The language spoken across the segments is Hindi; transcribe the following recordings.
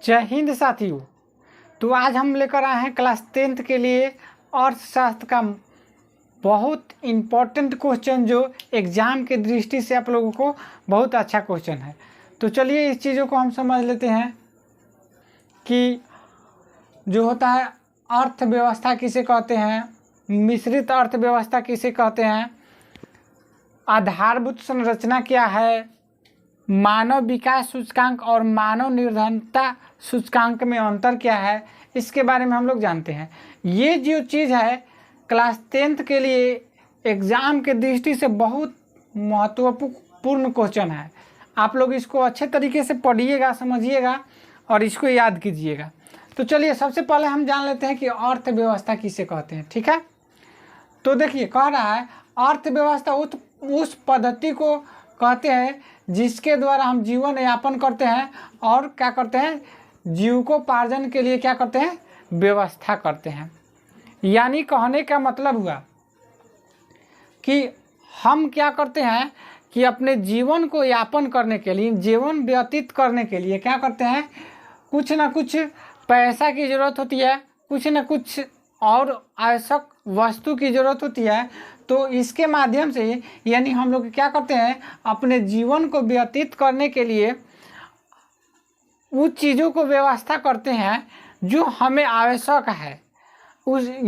जय हिंद साथियों। तो आज हम लेकर आए हैं क्लास 10th के लिए अर्थशास्त्र का बहुत इम्पोर्टेंट क्वेश्चन, जो एग्ज़ाम के दृष्टि से आप लोगों को बहुत अच्छा क्वेश्चन है। तो चलिए इस चीज़ों को हम समझ लेते हैं कि जो होता है अर्थव्यवस्था किसे कहते हैं, मिश्रित अर्थव्यवस्था किसे कहते हैं, आधारभूत संरचना क्या है, मानव विकास सूचकांक और मानव निर्धनता सूचकांक में अंतर क्या है, इसके बारे में हम लोग जानते हैं। ये जो चीज़ है क्लास 10th के लिए एग्ज़ाम के दृष्टि से बहुत महत्वपूर्ण क्वेश्चन है। आप लोग इसको अच्छे तरीके से पढ़िएगा, समझिएगा और इसको याद कीजिएगा। तो चलिए सबसे पहले हम जान लेते हैं कि अर्थव्यवस्था किसे कहते हैं। ठीक है, तो देखिए कह रहा है अर्थव्यवस्था उस पद्धति को कहते हैं जिसके द्वारा हम जीवन यापन करते हैं और क्या करते हैं, जीविकोपार्जन के लिए क्या करते हैं, व्यवस्था करते हैं। यानी कहने का मतलब हुआ कि हम क्या करते हैं कि अपने जीवन को यापन करने के लिए, जीवन व्यतीत करने के लिए क्या करते हैं, कुछ ना कुछ पैसा की ज़रूरत होती है, कुछ ना कुछ और आवश्यक वस्तु की ज़रूरत होती है। तो इसके माध्यम से यानी हम लोग क्या करते हैं, अपने जीवन को व्यतीत करने के लिए उस चीज़ों को व्यवस्था करते हैं जो हमें आवश्यक है।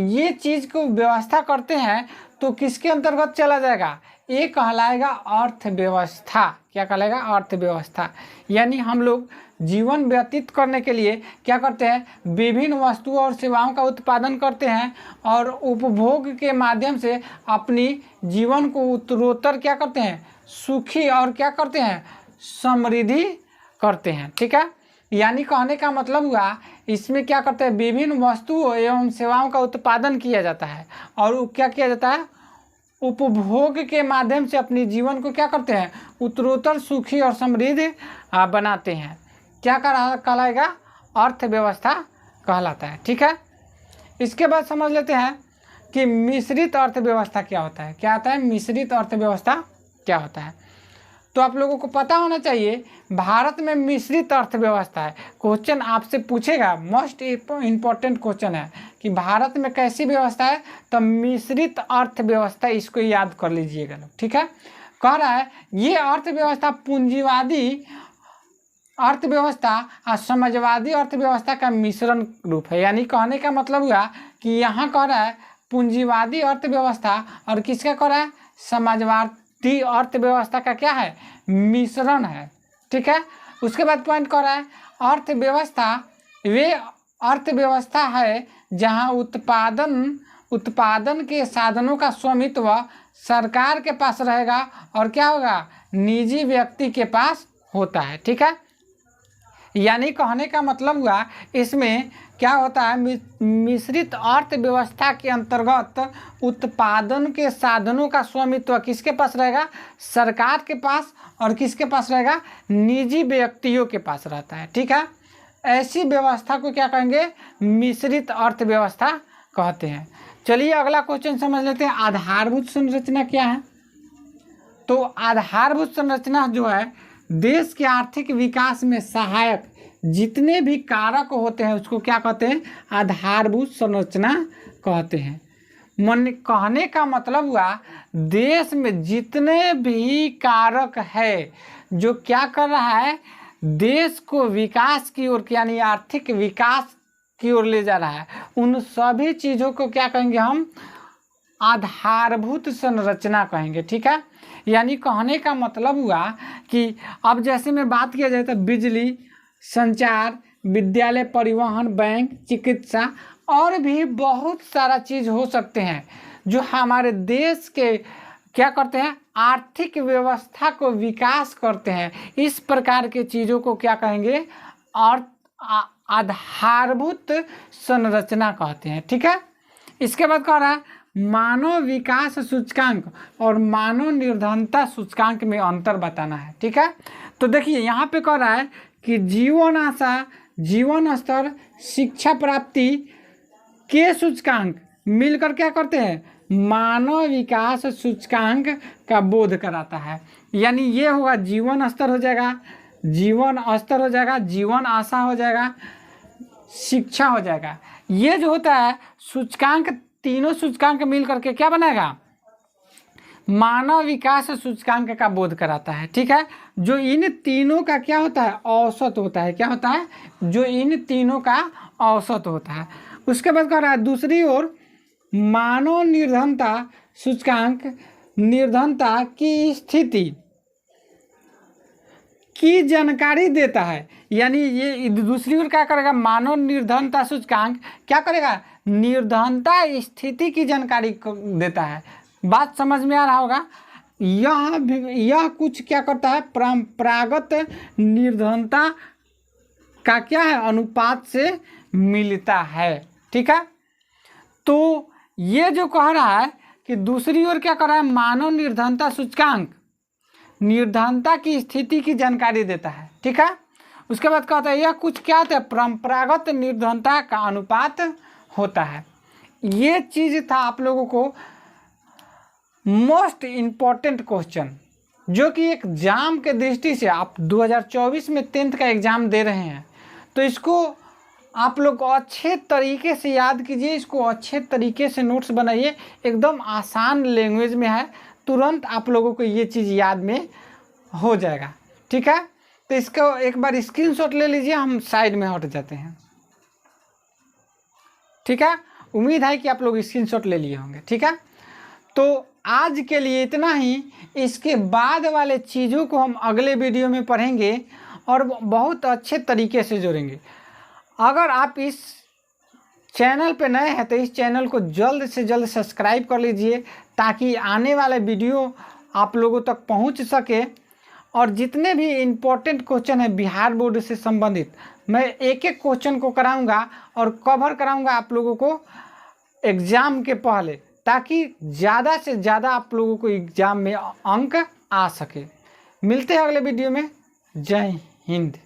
ये चीज़ को व्यवस्था करते हैं तो किसके अंतर्गत चला जाएगा, ये कहलाएगा अर्थव्यवस्था। क्या कहलाएगा, अर्थव्यवस्था। यानी हम लोग जीवन व्यतीत करने के लिए क्या करते हैं, विभिन्न वस्तुओं और सेवाओं का उत्पादन करते हैं और उपभोग के माध्यम से अपनी जीवन को उत्तरोत्तर क्या करते हैं, सुखी और क्या करते हैं, समृद्धि करते हैं। ठीक है, यानी कहने का मतलब हुआ इसमें क्या करते हैं, विभिन्न वस्तुओं एवं सेवाओं का उत्पादन किया जाता है और क्या किया जाता है, उपभोग के माध्यम से अपने जीवन को क्या करते हैं, उत्तरोत्तर सुखी और समृद्ध बनाते हैं। क्या कहलाएगा, अर्थव्यवस्था कहलाता है। ठीक है, इसके बाद समझ लेते हैं कि मिश्रित अर्थव्यवस्था क्या होता है। क्या होता है, मिश्रित अर्थव्यवस्था क्या होता है। तो आप लोगों को पता होना चाहिए भारत में मिश्रित अर्थव्यवस्था है। क्वेश्चन आपसे पूछेगा, मोस्ट इम्पोर्टेंट क्वेश्चन है कि भारत में कैसी व्यवस्था है, तो मिश्रित अर्थव्यवस्था, इसको याद कर लीजिएगा लोग। ठीक है, कह रहा है ये अर्थव्यवस्था पूंजीवादी अर्थव्यवस्था और समाजवादी अर्थव्यवस्था का मिश्रण रूप है। यानी कहने का मतलब हुआ कि यहाँ कह रहा है पूंजीवादी अर्थव्यवस्था और किसका कह रहा है, समाजवादी अर्थव्यवस्था का क्या है, मिश्रण है। ठीक है, उसके बाद पॉइंट कह रहा है अर्थव्यवस्था वे अर्थव्यवस्था है जहाँ उत्पादन के साधनों का स्वामित्व सरकार के पास रहेगा और क्या होगा, निजी व्यक्ति के पास होता है। ठीक है, यानी कहने का मतलब हुआ इसमें क्या होता है, मिश्रित अर्थव्यवस्था के अंतर्गत उत्पादन के साधनों का स्वामित्व किसके पास रहेगा, सरकार के पास, और किसके पास रहेगा, निजी व्यक्तियों के पास रहता है। ठीक है, ऐसी व्यवस्था को क्या कहेंगे, मिश्रित अर्थव्यवस्था कहते हैं। चलिए अगला क्वेश्चन समझ लेते हैं, आधारभूत संरचना क्या है। तो आधारभूत संरचना जो है देश के आर्थिक विकास में सहायक जितने भी कारक होते हैं उसको क्या कहते हैं, आधारभूत संरचना कहते हैं। कहने का मतलब हुआ देश में जितने भी कारक है जो क्या कर रहा है, देश को विकास की ओर यानी आर्थिक विकास की ओर ले जा रहा है, उन सभी चीज़ों को क्या कहेंगे हम, आधारभूत संरचना कहेंगे। ठीक है, यानी कहने का मतलब हुआ कि अब जैसे में बात किया जाए तो बिजली, संचार, विद्यालय, परिवहन, बैंक, चिकित्सा और भी बहुत सारा चीज़ हो सकते हैं जो हमारे देश के क्या करते हैं, आर्थिक व्यवस्था को विकास करते हैं। इस प्रकार के चीज़ों को क्या कहेंगे, और आधारभूत संरचना कहते हैं। ठीक है, इसके बाद कह रहा है मानव विकास सूचकांक और मानव निर्धनता सूचकांक में अंतर बताना है। ठीक है, तो देखिए यहाँ पे कह रहा है कि जीवन आशा, जीवन स्तर, शिक्षा प्राप्ति के सूचकांक मिलकर क्या करते हैं, मानव विकास सूचकांक का बोध कराता है। यानी ये होगा जीवन स्तर हो जाएगा, जीवन स्तर हो जाएगा, जीवन आशा हो जाएगा, शिक्षा हो जाएगा। ये जो होता है सूचकांक, तीनों सूचकांक मिल करके क्या बनाएगा, मानव विकास सूचकांक का बोध कराता है। ठीक है, जो इन तीनों का क्या होता है, औसत होता है। क्या होता है, जो इन तीनों का औसत होता है। उसके बाद कह रहा है दूसरी ओर मानव निर्धनता सूचकांक निर्धनता की स्थिति की जानकारी देता है। यानी ये दूसरी ओर क्या करेगा, मानव निर्धनता सूचकांक क्या करेगा, निर्धनता स्थिति की जानकारी देता है। बात समझ में आ रहा होगा। यह कुछ क्या करता है, परंपरागत निर्धनता का क्या है, अनुपात से मिलता है। ठीक है, तो ये जो कह रहा है कि दूसरी ओर क्या कर रहा है, मानव निर्धनता सूचकांक निर्धनता की स्थिति की जानकारी देता है। ठीक है, उसके बाद कहता है यह कुछ क्या होता है, परंपरागत निर्धनता का अनुपात होता है। ये चीज़ था आप लोगों को मोस्ट इम्पॉर्टेंट क्वेश्चन, जो कि एग्जाम के दृष्टि से आप 2024 में 10th का एग्ज़ाम दे रहे हैं, तो इसको आप लोग अच्छे तरीके से याद कीजिए, इसको अच्छे तरीके से नोट्स बनाइए। एकदम आसान लैंग्वेज में है, तुरंत आप लोगों को ये चीज़ याद में हो जाएगा। ठीक है, तो इसका एक बार स्क्रीनशॉट ले लीजिए, हम साइड में हट जाते हैं। ठीक है, उम्मीद है कि आप लोग स्क्रीनशॉट ले लिए होंगे। ठीक है, तो आज के लिए इतना ही। इसके बाद वाले चीज़ों को हम अगले वीडियो में पढ़ेंगे और बहुत अच्छे तरीके से जोड़ेंगे। अगर आप इस चैनल पे नए हैं तो इस चैनल को जल्द से जल्द सब्सक्राइब कर लीजिए, ताकि आने वाले वीडियो आप लोगों तक पहुंच सके। और जितने भी इम्पोर्टेंट क्वेश्चन हैं बिहार बोर्ड से संबंधित, मैं एक एक क्वेश्चन को कराऊंगा और कवर कराऊंगा आप लोगों को एग्ज़ाम के पहले, ताकि ज़्यादा से ज़्यादा आप लोगों को एग्ज़ाम में अंक आ सके। मिलते हैं अगले वीडियो में। जय हिंद।